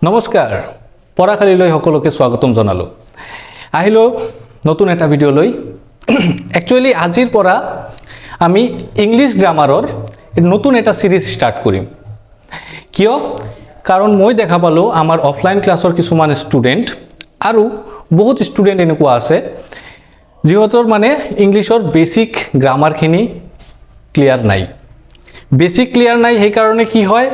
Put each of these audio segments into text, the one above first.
নমস্কাৰ পঢ়াশালীলৈ সকলোকে স্বাগতম জনালো আহিলো নতুন এটা ভিডিও লৈ একচুয়ালি আজিৰ পৰা আমি ইংলিশ গ্ৰামাৰৰ নতুন এটা সিৰিজ স্টাৰ্ট কৰিম কিয় কাৰণ মই দেখা পালো আমাৰ অফলাইন ক্লাছৰ কিছুমান ষ্টুডেন্ট আৰু বহুত ষ্টুডেন্ট এনেকুৱা আছে যিহতৰ মানে ইংলিশৰ বেসিক গ্ৰামাৰ খিনি ক্লিয়াৰ নাই বেসিক ক্লিয়াৰ নাই সেই কাৰণে কি হয়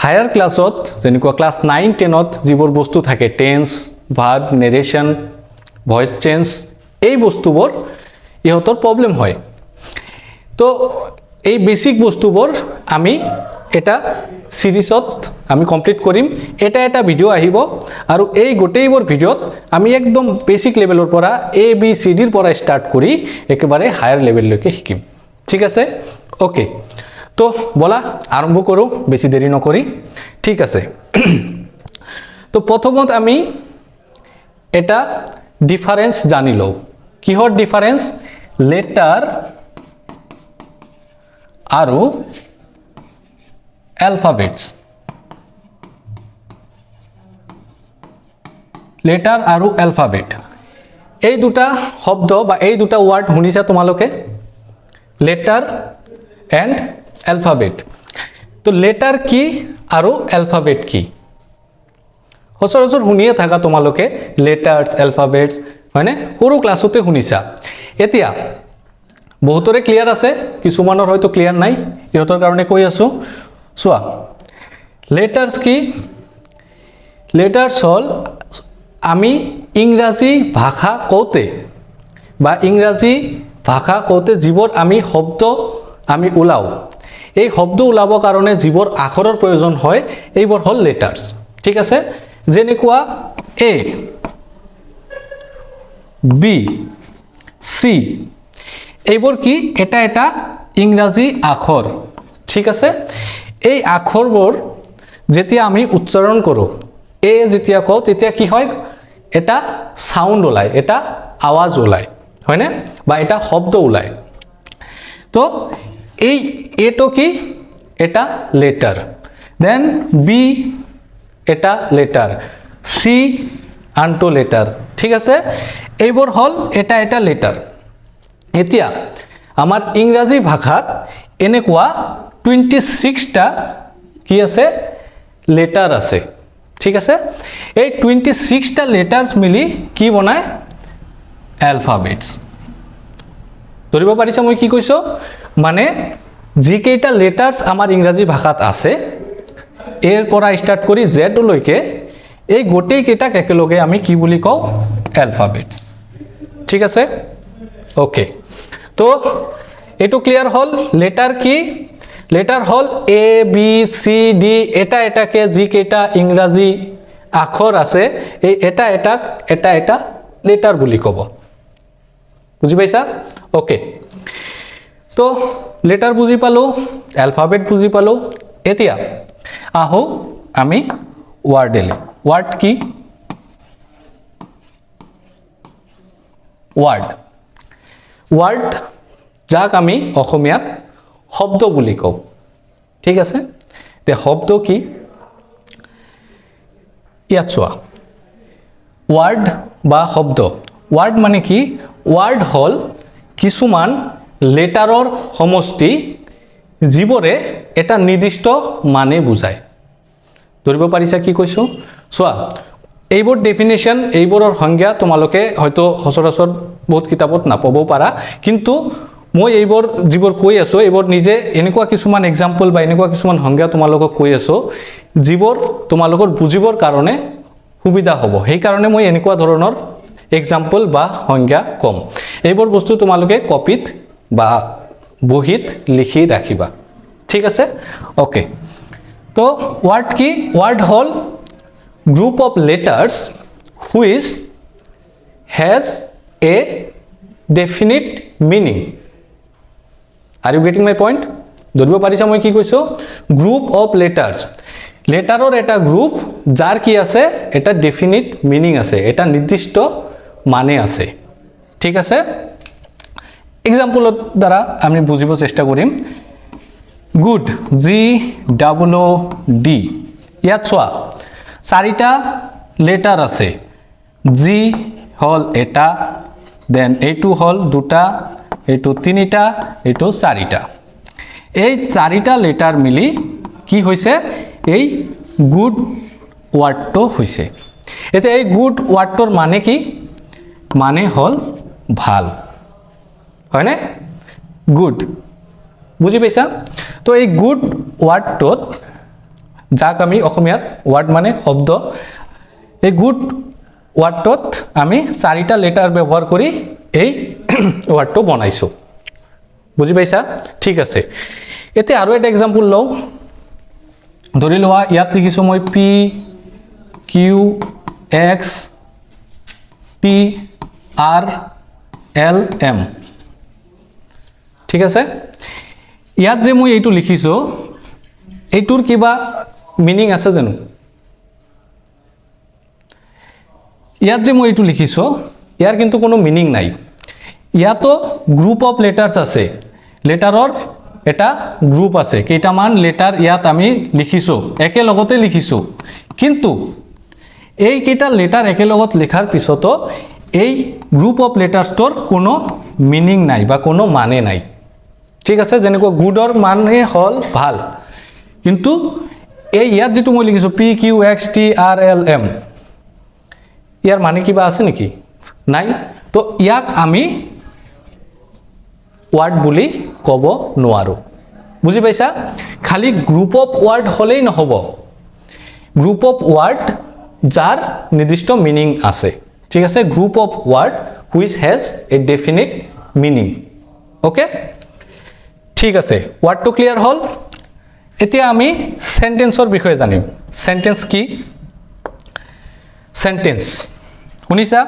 হায়াৰ ক্লাছত যেনেকুৱা ক্লাস 9 10ত যিবোৰ বস্তু থাকে টেন্স ভাৰ্ব নেৰেশন ভয়েস চেঞ্জ এই বস্তুবোৰ ইহতৰ প্ৰবলেম হয় তো এই বেসিক বস্তুবোৰ আমি এটা সিৰিজত আমি কমপ্লিট কৰিম এটা এটা ভিডিও আহিব আৰু এই গোটেইবোৰ ভিডিওত আমি একদম বেসিক লেভেলৰ পৰা এ বি সি ডিৰ পৰা স্টাৰ্ট কৰি একেবাৰে হায়াৰ লেভেললৈকে শিকিম ঠিক আছে ওকে তো বলা আৰম্ভ কৰো বেছি দেৰি নকৰি ঠিক আছে তো প্ৰথমত আমি এটা ডিফাৰেন্স জানি লও কিহৰ ডিফাৰেন্স লেটাৰ আৰু অ্যালফাবেটস লেটাৰ আৰু অ্যালফাবেট এই দুটা শব্দ বা এই দুটা ওয়াৰ্ড শুনিছা তোমালোকে লেটাৰ এন্ড অ্যালফাবেট তো লেটাৰ কি আৰু অ্যালফাবেট কি সচৰাচৰ শুনিয়ে থাকা তোমালোকে লেটাৰ্স অ্যালফাবেটস হয়নে সৰু ক্লাছতে শুনিছা এতিয়া বহুতৰে ক্লিয়াৰ আছে কিছুমানৰ হয়তো ক্লিয়াৰ নাই ইহঁতৰ কাৰণে কৈ আছো চোৱা লেটাৰ্স কি লেটাৰ্স হল আমি ইংৰাজী ভাষা কওঁতে বা ইংৰাজী ভাষা কওঁতে যিবোৰ আমি শব্দ আমি উলাও এই শব্দ উলাবৰ কাৰণে যিবোৰ আখৰৰ প্ৰয়োজন হয় এইবোৰ হল লেটাৰ্স ঠিক আছে যেনেকুৱা এ বি সি এইবোৰ কি এটা এটা ইংৰাজী আখৰ ঠিক আছে এই আখৰবোৰ যেতিয়া আমি উচ্চাৰণ কৰো এ যেতিয়া কও তেতিয়া কি হয় এটা সাউন্ড ওলায় এটা আওয়াজ ওলায় হয়নে বা এটা শব্দ ওলায় তো এই এটো কি এটা লেটার দেন বি এটা লেটার সি আনটো লেটার ঠিক আছে এইবোৰ হল এটা এটা লেটাৰ এতিয়া আমাৰ ইংৰাজী ভাষাত এনেকুৱা 26টা কি আছে লেটাৰ আছে ঠিক আছে এই 26টা লেটাৰ্স মিলি কি বনায় অ্যালফাবেটস ধৰিব পাৰিছা মই কি কৈছো মানে যিকেইটা লেটাৰ্স আমাৰ ইংৰাজী ভাষাত আছে এৰ পৰা স্টাৰ্ট কৰি জেড লৈকে এই গোটেই কেইটাক একেলগে আমি কি বুলি কও অ্যালফাবেটস ঠিক আছে ওকে তো এটো ক্লিয়ার হল লেটার কি letter hall A B C D এটা এটাকে যি কেইটা ইংৰাজী আখৰ আছে এই এটা এটা লেটার বুলি কব বুজি পাইছা ওকে তো লেটার বুজি পালো অ্যালফাবেট বুজি পালো এতিয়া আহো আমি ওয়ার্ডেলে ওয়ার্ড কি ওয়ার্ড ওয়ার্ড যাক আমি অসমীয়াত শব্দ বুলি কও ঠিক আছে তে শব্দ কি ইয়াত চোৱা ওয়াৰ্ড বা শব্দ ওয়াৰ্ড মানে কি ওয়াৰ্ড হল কিছুমান লেটাৰৰ সমষ্টি যিবোৰে এটা নিৰ্দিষ্ট মানে বুজায় ধৰিব পাৰিছা কি কৈছো চোৱা এইবোৰ ডেফিনেশন এইবোৰৰ সংজ্ঞা তোমালোকে হয়তো সচৰাচৰ বহুত কিতাপত নাপাব পাৰা কিন্তু মই এইবোৰ যিবোৰ কৈ আছো এইবোৰ নিজে এনেকুৱা কিছুমান এক্সাম্পল বা এনেকুৱা কিছুমান সংজ্ঞা তোমালোকক কৈ আছো যিবোৰ তোমালোকৰ বুজিবৰ কাৰণে সুবিধা হ'ব সেই কাৰণে মই এনেকুৱা ধৰণৰ এক্সাম্পল বা সংজ্ঞা কম এইবোৰ বস্তু তোমালোকে কপিত বা বহিত লিখি ৰাখিবা ঠিক আছে ওকে তো ওয়ার্ড কি ওয়ার্ড হল group of letters which has a definite meaning are you getting my point ধৰিব পাৰিছা মই কি কৈছো group of letters লেটাৰৰ এটা গ্ৰুপ যাৰ কি আছে এটা ডেফিনিট মিনিং আছে এটা নিৰ্দিষ্ট মানে আছে ঠিক আছে এক্সাম্পলৰ দ্বাৰা আমি বুজিব চেষ্টা কৰিম good G double O D ইয়াত চোৱা চাৰিটা লেটাৰ আছে জি হল এটা দেন এইটো হল দুটা এইটো তিনিটা এইটো চাৰিটা এই চাৰিটা লেটাৰ মিলি কি হৈছে এই গুড ওয়াৰ্ডটো হৈছে এতে এই গুড ওয়াৰ্ডটোৰ মানে কি মানে হল ভাল হয় না গুড বুঝি পাইছা তো এই গুড ওয়ার্ডটোত যাক আমি অসমীয়াত ওয়ার্ড মানে শব্দ এই গুড ওয়ার্ডটোত আমি চাৰিটা লেটাৰ ব্যৱহাৰ কৰি এই ওয়াৰ্ডটো বনাইছো বুঝি পাইছা ঠিক আছে এতে আৰু এটা एग्जांपल লও ধৰি লোৱা ইয়াত লিখিছো মই P Q X T R L M ঠিক আছে ইয়াত যে মই এইটো লিখিছো এইটোৰ কিবা মিনিং আছে জানো ইয়াত যে মই এইটো লিখিছো ইয়াৰ কিন্তু কোনো মিনিং নাই ইয়াতো গ্ৰুপ অফ লেটাৰ্স আছে লেটাৰৰ এটা গ্ৰুপ আছে কেইটামান লেটাৰ ইয়াত আমি লিখিছো একে লগতে লিখিছো কিন্তু এই কেইটা লেটাৰ একে লগত লেখাৰ পিছতো এই গ্ৰুপ অফ লেটাৰ্সৰ কোনো মিনিং নাই বা কোনো মানে নাই ঠিক আছে যেনেকৈ গুডৰ মানে হল ভাল কিন্তু এই ইয়াত যেটো মই লিখিছো পি কিউ এক্স টি আর এল এম ইয়াৰ মানে কিবা আছে নেকি নাই তো ইয়াক আমি ওয়াৰ্ড বুলি কব নোৱাৰো বুজি পাইছা খালি গ্ৰুপ অফ ওয়াৰ্ড হলেই নহব গ্ৰুপ অফ ওয়াৰ্ড যাৰ নিৰ্দিষ্ট মিনিং আছে ঠিক আছে group of word which has a definite meaning okay ঠিক আছে ওয়ার্ডটো ক্লিয়ার হল এতিয়া আমি সেন্টেন্সৰ বিষয়ে জানিম সেন্টেন্স কি সেন্টেন্স শুনিছা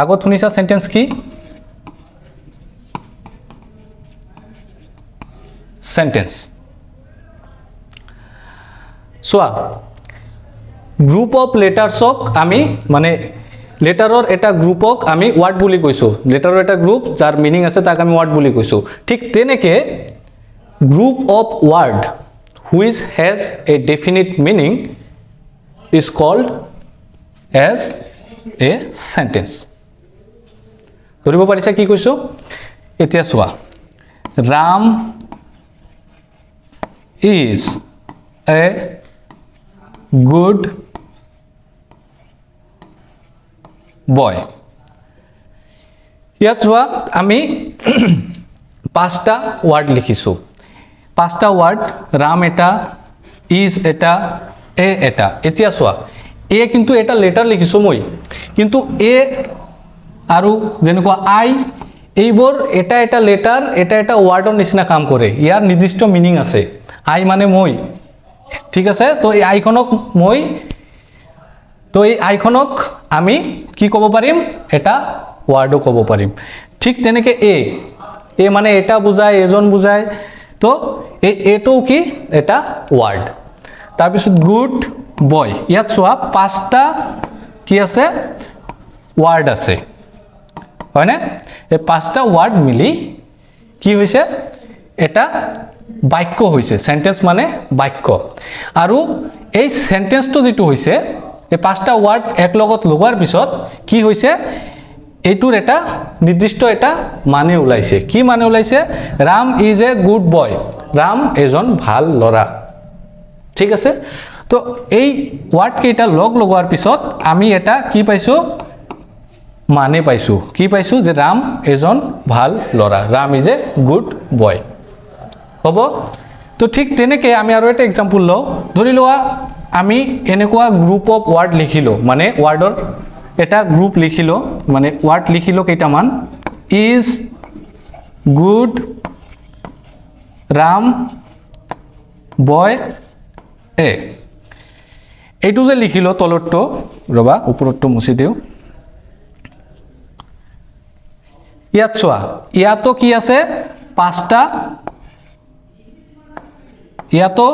আগত শুনিছা সেন্টেন্স কি সেন্টেন্স সোয়া গ্ৰুপ অফ লেটাৰ্সক আমি মানে লেটাৰৰ এটা গ্ৰুপক আমি ওয়াৰ্ড বুলি কৈছো লেটাৰৰ এটা গ্ৰুপ যাৰ মিনিং আছে তাক আমি ওয়ার্ড বুলি কৈছো ঠিক তেনেকে group of word which has a definite meaning is called as a sentence ধৰিব পাৰিছা কি কৈছো এতিয়া চোৱা Ram is a good boy ইয়াত চোৱা আমি পাঁচটা ওয়াৰ্ড লিখিছো পাঁচটা ওয়াৰ্ড ৰাম এটা ইজ এটা এ এটা এতিয়া চোৱা এ কিন্তু এটা লেটাৰ লিখিছো মই কিন্তু এ আৰু যেনেকুৱা আই এইবোৰ এটা এটা লেটাৰ এটা এটা ওয়াৰ্ডৰ নিচিনা কাম কৰে ইয়াৰ নিৰ্দিষ্ট মিনিং আছে আই মানে মই ঠিক আছে তো এই আইখনক মই তো এই আইখনক আমি কি ক'ব পাৰিম এটা ওয়াৰ্ডও ক'ব পাৰিম ঠিক তেনেকে এ মানে এটা বুজায় এজন বুজায় তো এটো কি এটা ওয়ার্ড তাৰ পিছত গুড বয় ইয়াত চোৱা পাঁচটা কি আছে ওয়াৰ্ড আছে হয় না এই পাঁচটা ওয়াৰ্ড মিলি কি হৈছে এটা বাক্য হৈছে সেন্টেন্স মানে বাক্য আৰু এই সেন্টেন্সটো যেটো হৈছে এই পাঁচটা ওয়াৰ্ড এক লগত লগোৱাৰ পিছত কি হৈছে এইটোৰ এটা নিৰ্দিষ্ট এটা মানে ওলাইছে কি মানে ওলাইছে Ram is a good boy Ram এজন ভাল লৰা ঠিক আছে তো এই ওয়াৰ্ড কেইটা লগ লগোৱাৰ পিছত আমি এটা কি পাইছো মানে পাইছো কি পাইছো যে রাম এজন ভাল লৰা Ram is a good boy হ'ব তো ঠিক তেনেকে আমি আৰু এটা एग्जांपल লও ধৰি লোৱা আমি এনেকুৱা গ্ৰুপ অফ ওয়াৰ্ড লিখিলো মানে ওয়াৰ্ডৰ এটা গ্ৰুপ লিখিলো মানে ওয়াৰ্ড লিখিলো কেইটামান ইজ গুড ৰাম বয় এ এইটো যে লিখিলো তলৰটো ৰবা ওপৰটো মুছি দিও ইয়াত চোৱা ইয়াতো কি আছে পাঁচটা ইয়াতো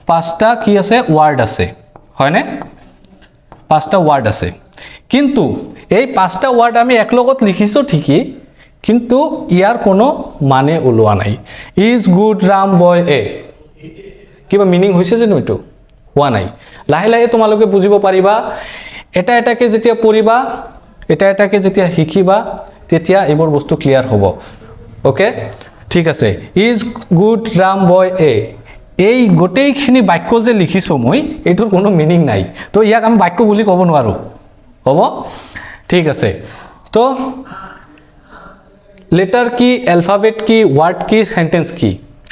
পাঁচটা কি আছে ওয়ার্ড আছে হয় না পাঁচটা ওয়ার্ড আছে কিন্তু এই পাঁচটা ওয়ার্ড আমি এক লগত লিখিছো ঠিকই কিন্তু ইয়াৰ কোনো মানে ওলোৱা নাই ইজ গুড ৰাম বয় এ কিবা মিনিং হৈছে যে নইটো হোৱা নাই লাহে লাহে তোমালোকে বুজিব পাৰিবা এটা এটাকে যেতিয়া পঢ়িবা এটা এটাকে যেতিয়া শিকিবা তেতিয়া এইবোৰ বস্তু ক্লিয়াৰ হ'ব ওকে ঠিক আছে ইজ গুড ৰাম বয় এ এই গোটেইখিনি বাক্য যে লিখিছো মই এইটোৰ কোনো মিনিং নাই তো ইয়াক আমি বাক্য বুলি ক'ব নোৱাৰো হ'ব ঠিক আছে তো লেটাৰ কি এলফাবেট কি ওয়াৰ্ড কি সেন্টেন্স কি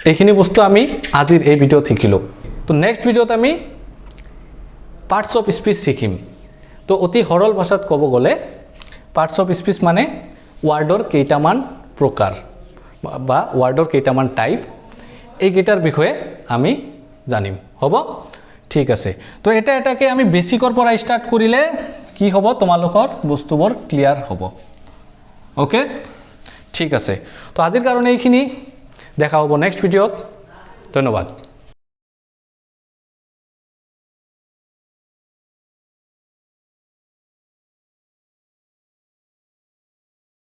এইখিনি বস্তু আমি আজিৰ এই ভিডিওত শিকিলো তো নেক্সট ভিডিওত আমি পাৰ্টস অফ স্পিচ শিকিম তো অতি সৰল ভাষাত ক'ব গ'লে পাৰ্টস অফ স্পিচ মানে ওয়াৰ্ডৰ কেইটামান প্ৰকাৰ বা ওয়াৰ্ডৰ কেইটামান টাইপ এই কেইটাৰ বিষয়ে আমি জানিম হ'ব ঠিক আছে তো এটা এটাকে আমি বেসিকৰ পৰা স্টাৰ্ট কৰিলে কি হ'ব তোমালোকৰ বস্তুবোৰ ক্লিয়াৰ হ'ব ওকে ঠিক আছে তো আজিৰ কাৰণে এইখিনি দেখা হ'ব নেক্সট ভিডিওত ধন্যবাদ